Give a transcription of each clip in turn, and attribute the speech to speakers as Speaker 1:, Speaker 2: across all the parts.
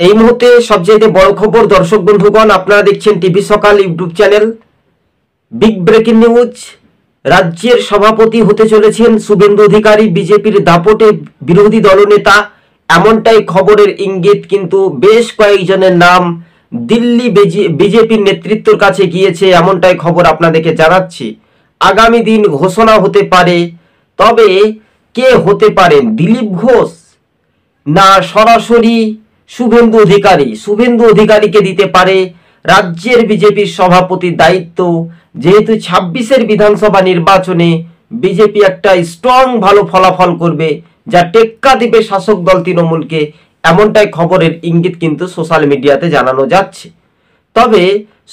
Speaker 1: এই মুহূর্তে সবচেয়ে বড় খবর দর্শক বন্ধুগণ, আপনারা দেখছেন টিভি সকাল YouTube channel. Big breaking news, রাজ্যের সভাপতি হতে চলেছেন শুভেন্দু অধিকারী, বিজেপির দাপটে বিরোধী দলনেতা, এমনটাই খবরের ইঙ্গিত। কিন্তু বেশ কয়েকজনের নাম দিল্লি বিজেপির নেতৃত্বের কাছে গিয়েছে, এমনটাই খবর আপনাদেরকে জানাচ্ছি। আগামী দিন ঘোষণা হতে পারে, তবে কে হতে পারেন? দিলীপ ঘোষ না সরাসরি শুভেন্দু অধিকারীকে দিতে পারে রাজ্যের বিজেপির সভাপতির দায়িত্ব, যেহেতু 26-এর বিধানসভা নির্বাচনে বিজেপি একটা স্ট্রং ভালো ফলাফল করবে, যা টেক্কা দিবে শাসক দল তৃণমূলকে, এমনটাই খবরের ইঙ্গিত কিন্তু সোশ্যাল মিডিয়াতে জানানো যাচ্ছে। তবে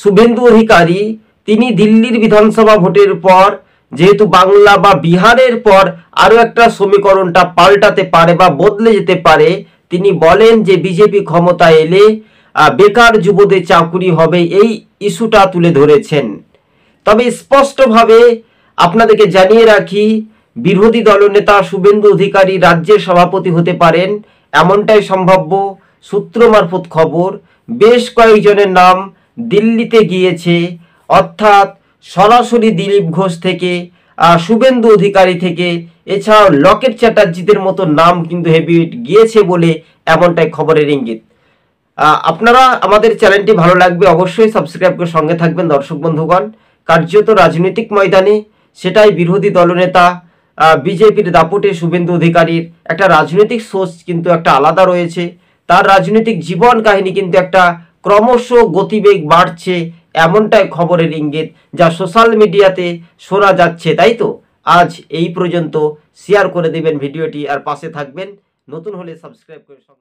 Speaker 1: শুভেন্দু অধিকারী তিনি দিল্লির বিধানসভা ভোটের পর, যেহেতু বাংলা বা বিহারের পর আরো একটা সমীকরণটা পাল্টাতে পারে বা বদলে যেতে পারে, তিনি বলেন যে বিজেপি ক্ষমতায় এলে বেকার যুবদের চাকরি হবে, এই ইস্যুটা তুলে ধরেছেন। তবে স্পষ্টভাবে আপনাদেরকে জানিয়ে রাখি, বিরোধী দলনেতা শুভেন্দু অধিকারী রাজ্যের সভাপতি হতে পারেন, এমনটাই সম্ভাব্য। সূত্র মারফত খবর, বেশ কয়েকজনের নাম দিল্লিতে গিয়েছে, অর্থাৎ সরাসরি দিলীপ ঘোষ থেকে, শুভেন্দু অধিকারী থেকে, এছাড়াও লকেট চ্যাটার্জিদের মতো নাম কিন্তু হেভিওয়েট গিয়েছে বলে এমনটাই খবরের ইঙ্গিত। আপনারা আমাদের চ্যানেলটি ভালো লাগবে, অবশ্যই সাবস্ক্রাইব করে সঙ্গে থাকবেন দর্শক বন্ধুগণ। কার্যত রাজনৈতিক ময়দানে সেটাই বিরোধী দলনেতা বিজেপির দাপটে শুভেন্দু অধিকারীর একটা রাজনৈতিক সোর্স কিন্তু একটা আলাদা রয়েছে, তার রাজনৈতিক জীবন কাহিনী কিন্তু একটা ক্রমশ গতিবেগ বাড়ছে, এমনটাই খবরের ইঙ্গিত যা সোশ্যাল মিডিয়াতে শোনা যাচ্ছে। তাই তো আজ এই পর্যন্ত, শেয়ার করে দেবেন ভিডিওটি আর পাশে থাকবেন, নতুন হলে সাবস্ক্রাইব করে সঙ্গে।